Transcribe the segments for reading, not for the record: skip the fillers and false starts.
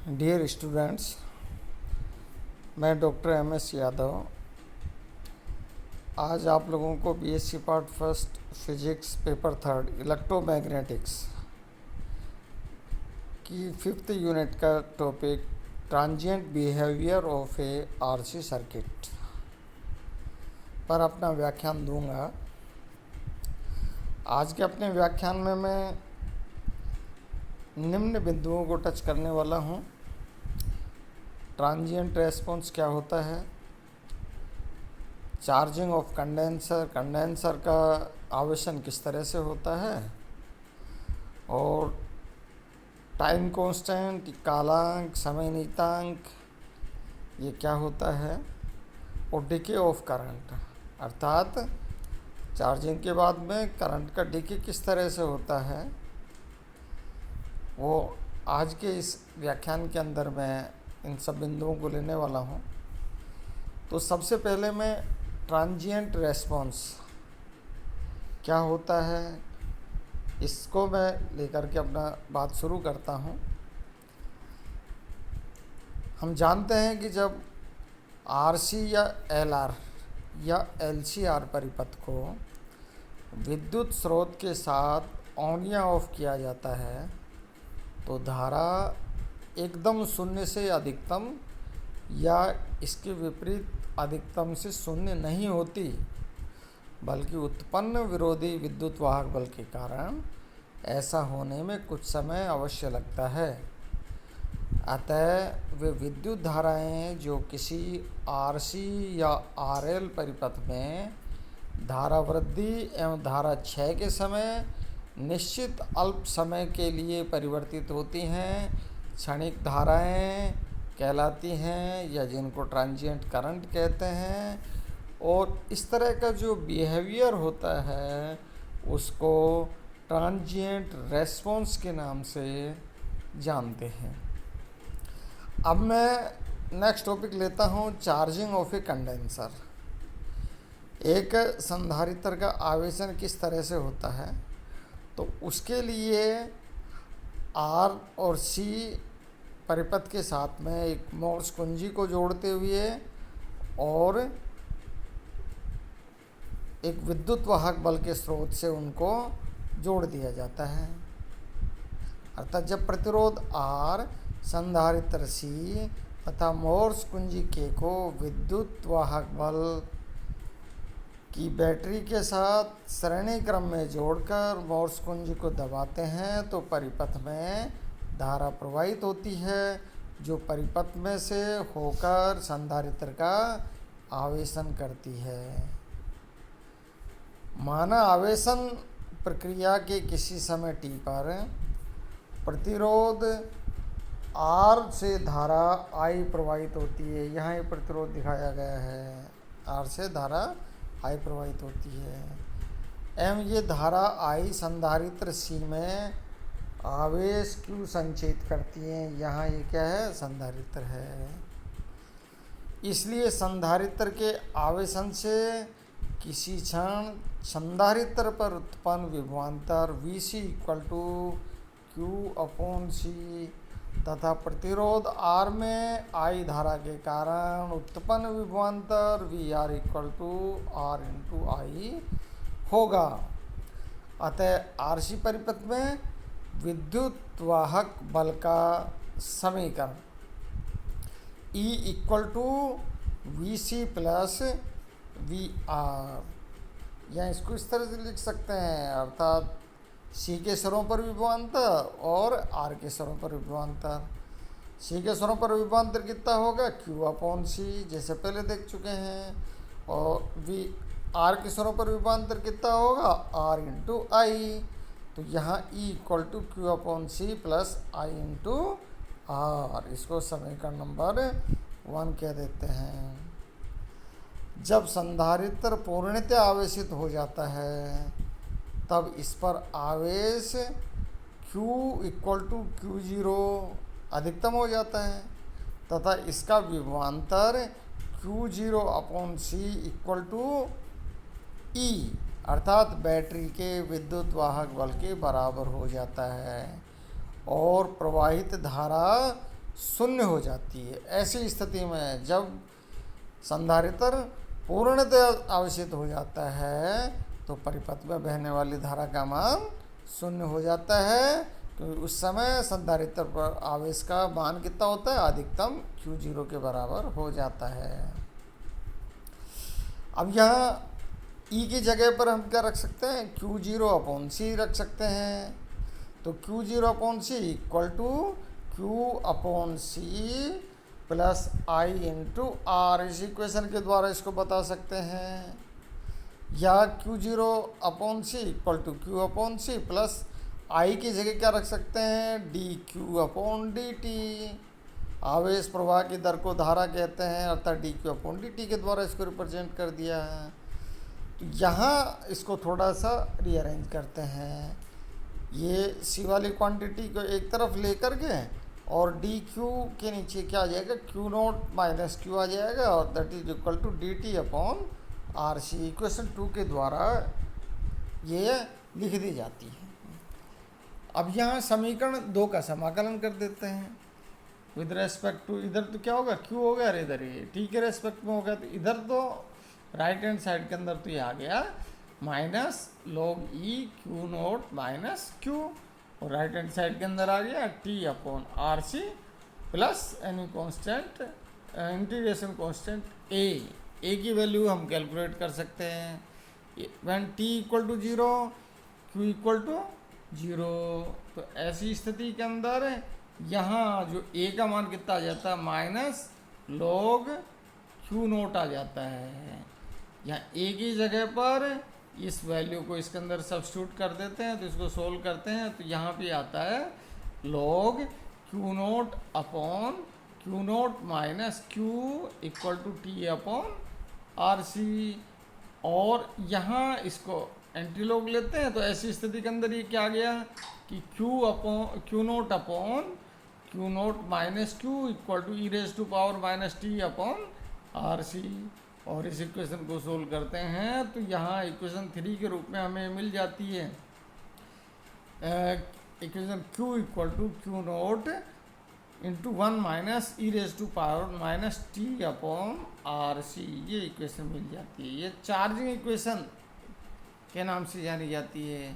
Dear students, मैं doctor MS. Yadav आज आप लोगों को BSc part first physics paper third electromagnetics की फिफ्थ यूनिट का topic transient behaviour of A RC circuit पर अपना व्याख्यान दूंगा। आज के अपने व्याख्यान में मैं निम्न बिंदुओं को टच करने वाला हूँ। ट्रांजिएंट रेस्पॉन्स क्या होता है, चार्जिंग ऑफ कंडेंसर का आवेशन किस तरह से होता है, और टाइम कांस्टेंट, कालांक, समय नीतांक ये क्या होता है, और डिके ऑफ करंट अर्थात चार्जिंग के बाद में करंट का डिके किस तरह से होता है, वो आज के इस व्याख्यान के अंदर मैं इन सब बिंदुओं को लेने वाला हूँ। तो सबसे पहले मैं ट्रांजिएंट रेस्पॉन्स क्या होता है इसको मैं लेकर के अपना बात शुरू करता हूँ। हम जानते हैं कि जब आरसी या एलआर या एलसीआर परिपथ को विद्युत स्रोत के साथ ऑन या ऑफ किया जाता है तो धारा एकदम शून्य से अधिकतम या इसके विपरीत अधिकतम से शून्य नहीं होती, बल्कि उत्पन्न विरोधी विद्युत वाहक बल के कारण ऐसा होने में कुछ समय अवश्य लगता है। अतः वे विद्युत धाराएं जो किसी आरसी या आरएल परिपथ में धारा वृद्धि एवं धारा क्षय के समय निश्चित अल्प समय के लिए परिवर्तित होती हैं, क्षणिक धाराएं कहलाती हैं या जिनको ट्रांजिएंट करंट कहते हैं। और इस तरह का जो बिहेवियर होता है उसको ट्रांजिएंट रेस्पॉन्स के नाम से जानते हैं। अब मैं नेक्स्ट टॉपिक लेता हूँ, चार्जिंग ऑफ ए कंडेंसर। एक संधारित्र का आवेशन किस तरह से होता है, तो उसके लिए आर और सी परिपथ के साथ में एक मोर्स कुंजी को जोड़ते हुए और एक विद्युत वाहक बल के स्रोत से उनको जोड़ दिया जाता है। अर्थात जब प्रतिरोध आर, संधारित्र सी तथा मोर्स कुंजी के को विद्युत वाहक बल की बैटरी के साथ श्रेणी क्रम में जोड़कर मोर्स कुंजी को दबाते हैं तो परिपथ में धारा प्रवाहित होती है, जो परिपथ में से होकर संधारित्र का आवेशन करती है। माना आवेशन प्रक्रिया के किसी समय टी पर प्रतिरोध आर से धारा आई प्रवाहित होती है। यहाँ ये प्रतिरोध दिखाया गया है, आर से धारा आई प्रवाहित होती है एवं ये धारा आई संधारित्र सी में आवेश क्यू संचित करती है। यहाँ ये क्या है, संधारित्र है। इसलिए संधारित्र के आवेशन से किसी क्षण संधारित्र पर उत्पन्न विभवांतर VC इक्वल टू Q/C तथा प्रतिरोध R में I धारा के कारण उत्पन्न विभवांतर VR इक्वल टू R/I होगा। अतः RC परिपथ में विद्युत वाहक बल का समीकरण E equal to VC plus VR, या इसको इस तरह से लिख सकते हैं, अर्थात C के सिरों पर विभवांतर और R के सिरों पर विभवांतर। C के सिरों पर विभवांतर कितना होगा, Q/C जैसे पहले देख चुके हैं, और R के सिरों पर विभवांतर कितना होगा, R/I। तो यहाँ E equal to Q/C plus I/R, इसको समीकरण नंबर 1 कह देते हैं। जब संधारित्र पूर्णतः आवेशित हो जाता है तब इस पर आवेश Q इक्वल टू Q0 अधिकतम हो जाता है तथा इसका विभवांतर Q0/C इक्वल टू E अर्थात बैटरी के विद्युत वाहक बल के बराबर हो जाता है और प्रवाहित धारा शून्य हो जाती है। ऐसी स्थिति में जब संधारित्र पूर्णतः आवेशित हो जाता है तो परिपथ में बहने वाली धारा का मान शून्य हो जाता है, क्योंकि उस समय संधारित्र पर आवेश का मान कितना होता है, अधिकतम Q0 के बराबर हो जाता है। अब यहाँ E की जगह पर हम क्या रख सकते हैं, Q0/C रख सकते हैं। तो Q0/C equal to Q/C plus I into R, इस इक्वेशन के द्वारा इसको बता सकते हैं। या Q0/C equal to Q/C plus I की जगह क्या रख सकते हैं, dQ/dt। आवेश प्रवाह की दर को धारा कहते हैं, अर्थात dQ/dt के द्वारा इसको रिप्रेजेंट कर दिया है। तो यहाँ इसको थोड़ा सा रीअरेंज करते हैं। ये C वाली क्वांटिटी को एक तरफ लेकर के और dQ के नीचे क्या आ जाएगा, Q0 माइनस Q आ जाएगा, और that is equal to dt/RC। Equation 2 के द्वारा ये लिख दी जाती है। अब यहाँ समीकरण 2 का समाकलन कर देते हैं विद रेस्पेक्ट टू, इधर तो क्या होगा, Q हो गया, और इधर ये T के रेस्पेक्ट में हो गया। तो इधर तो राइट हैंड साइड के अंदर तो ये आ गया minus log E Q0 minus Q, और राइट हैंड साइड के अंदर आ गया T/RC plus any constant integration constant A की वैल्यू हम कैलकुलेट कर सकते हैं when T equal to 0, Q equal to 0। तो ऐसी स्थिति के अंदर यहाँ जो A का मान कितना आ जाता है, माइनस log Q0 आ जाता है। यहाँ A की जगह पर इस वैल्यू को इसके अंदर सब्स्टिट्यूट कर देते हैं, तो इसको सोल्व करते हैं, तो यहाँ पे आता है log Q0/Q0 minus Q equal to T/RC। और यहाँ इसको एंटीलॉग लेते हैं, तो ऐसी स्थिति के अंदर ये क्या आ गया कि Q0/Q0 minus Q equal to e⁻⁻t/RC। और इस इक्वेशन को सोल्व करते हैं तो यहाँ इक्वेशन 3 के रूप में हमें मिल जाती है equation Q equal to Q0 into 1 minus e⁻⁻t/RC, ये इक्वेशन मिल जाती है। ये चार्जिंग इक्वेशन के नाम से जानी जाती है।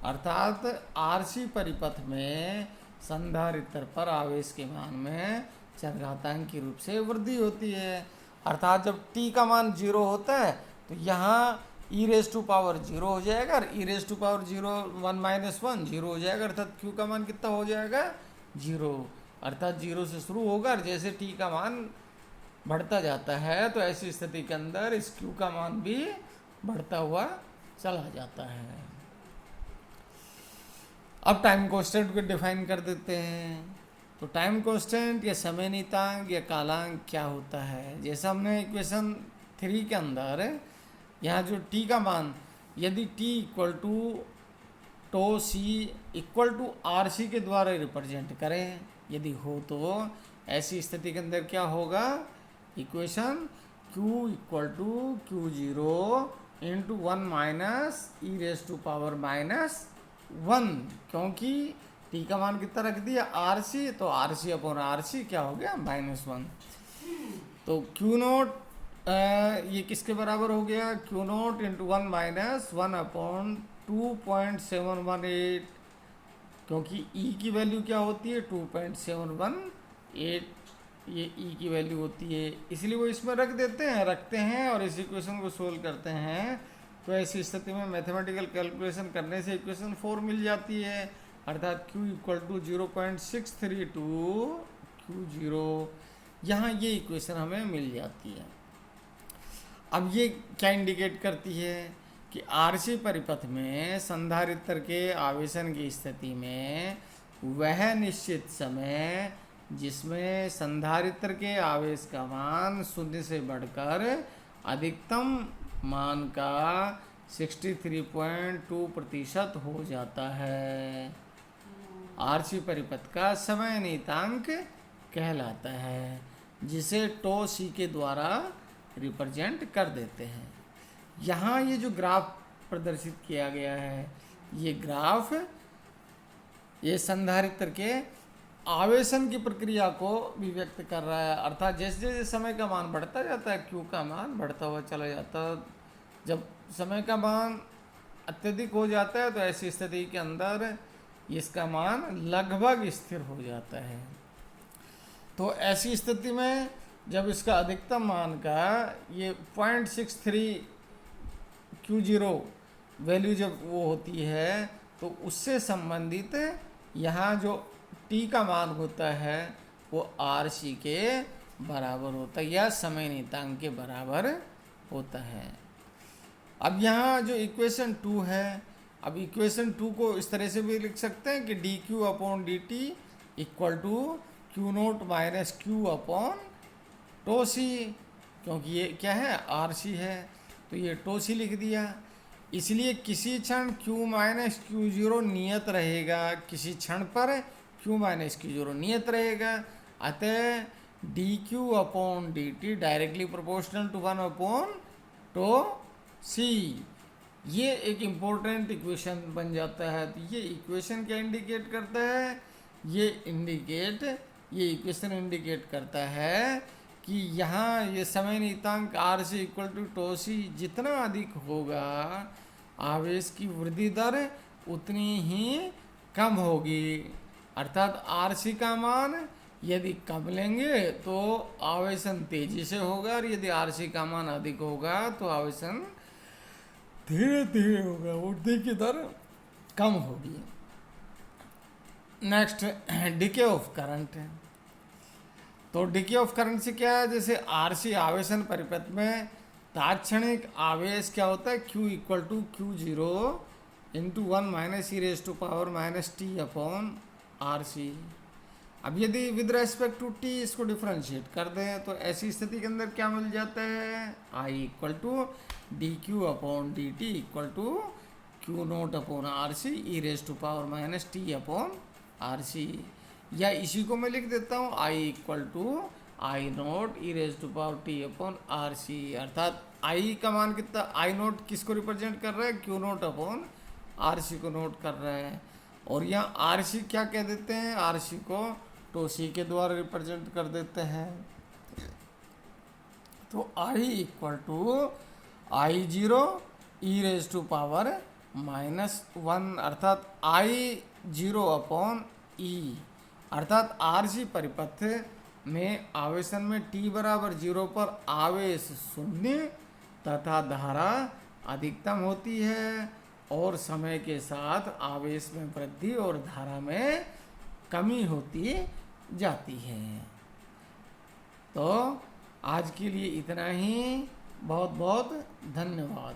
अर्थात RC परिपथ में संधारित्र पर आवेश के मान में चरघातांकी रूप से वृद्धि होती है। अर्थात जब t का मान 0 होता है तो यहाँ e⁻0 हो जाएगा, और e⁻0 1 माइनस 1 0 हो जाएगा, अर्थात q का मान कितना हो जाएगा, 0। अर्थात 0 से शुरू होगा, और जैसे t का मान बढ़ता जाता है तो ऐसी स्थिति के अंदर इस q का मान भी बढ़ता हुआ चला जाता है। अब टाइम कांस्टेंट को डिफाइन कर देते हैं। तो टाइम कांस्टेंट या समय नियतांक या कालांक क्या होता है, जैसा हमने इक्वेशन 3 के अंदर यहाँ जो t का मान यदि t equal to tau C equal to RC के द्वारा रिप्रेजेंट करें यदि हो, तो ऐसी स्थिति के अंदर क्या होगा, equation Q equal to Q0 into 1 minus e⁻⁻1, क्योंकि t का मान कितना रख दिया, RC, तो RC/RC क्या हो गया, -1। तो Q0 ये किसके बराबर हो गया, Q0 इंटू 1 माइनस 1/2.718, क्योंकि E की वैल्यू क्या होती है, 2.718, ये E की वैल्यू होती है, इसलिए वो इसमें रखते हैं और इस इक्वेशन को सोल्व करते हैं। तो ऐसी स्थिति में मैथमेटिकल कैलकुलेशन करने से इक्वेशन 4 मिल जाती है, अर्थात Q इक्वल टू 0.632 Q0, यहाँ ये इक्वेशन हमें मिल जाती है। अब ये क्या इंडिकेट करती है कि RC परिपथ में संधारित्र के आवेशन की स्थिति में वह निश्चित समय जिसमें संधारित्र के आवेश का मान 0 से बढ़कर अधिकतम मान का 63.2% हो जाता है, RC परिपथ का समय नियतांक कहलाता है, जिसे टो सी के द्वारा रिप्रेजेंट कर देते हैं। यहाँ ये जो ग्राफ प्रदर्शित किया गया है, ये ग्राफ ये संधारित्र के आवेशन की प्रक्रिया को भी व्यक्त कर रहा है, अर्थात जैसे जैसे समय का मान बढ़ता जाता है क्यू का मान बढ़ता हुआ चला जाता है। जब समय का मान अत्यधिक हो जाता है तो ऐसी स्थिति के अंदर इसका मान लगभग स्थिर हो जाता है। तो ऐसी स्थिति में जब इसका अधिकतम मान का ये 0.63 Q0 वैल्यू जब वो होती है तो उससे संबंधित यहाँ जो t का मान होता है वो RC के बराबर होता है या समय नियतांक के बराबर होता है। अब यहाँ जो इक्वेशन 2 है, अब इक्वेशन 2 को इस तरह से भी लिख सकते हैं कि dq/dt equal to Q0 minus Q upon tau C, क्योंकि ये क्या है RC है तो ये टो सी लिख दिया। इसलिए किसी क्षण Q माइनस Q0 नियत रहेगा, किसी क्षण पर Q माइनस Q0 नियत रहेगा। अतः dq/dt directly proportional to 1 upon tau C, ये एक इम्पोर्टेंट इक्वेशन बन जाता है। तो ये इक्वेशन क्या इंडिकेट करता है, ये इक्वेशन इंडिकेट करता है कि यहाँ ये समय नियतांक RC इक्वल टू टो सी जितना अधिक होगा आवेश की वृद्धि दर उतनी ही कम होगी। अर्थात RC का मान यदि कम लेंगे तो आवेशन तेजी से होगा और यदि RC का मान अधिक होगा तो आवेशन धीरे धीरे होगा, वृद्धि की दर कम होगी। नेक्स्ट डिके ऑफ करंट है। तो डिके ऑफ करंट से क्या है, जैसे RC आवेशन परिपथ में तात्क्षणिक आवेश क्या होता है Q equal to Q0 into 1 minus e⁻ t RC। अब यदि विद रेस्पेक्ट टू t इसको डिफरेंशिएट कर दें तो ऐसी स्थिति के अंदर क्या मिल जाता है, I equal to dq/dt equal to Q0/RC e⁻t RC। या इसी को मैं लिख देता हूँ I equal to I0 e⁻t/RC। अर्थात I का मान कितना, I0 किसको रिप्रेजेंट कर रहा है, Q0/RC को नोट कर रहा है। और यहाँ RC क्या कह देते हैं, RC को टो सी के द्वारा रिप्रेजेंट कर देते हैं। तो I equal to I0 e⁻⁻1 अर्थात I0/E। अर्थात RC परिपथ में आवेशन में t बराबर 0 पर आवेश शून्य तथा धारा अधिकतम होती है और समय के साथ आवेश में वृद्धि और धारा में कमी होती जाती है। तो आज के लिए इतना ही, बहुत बहुत धन्यवाद।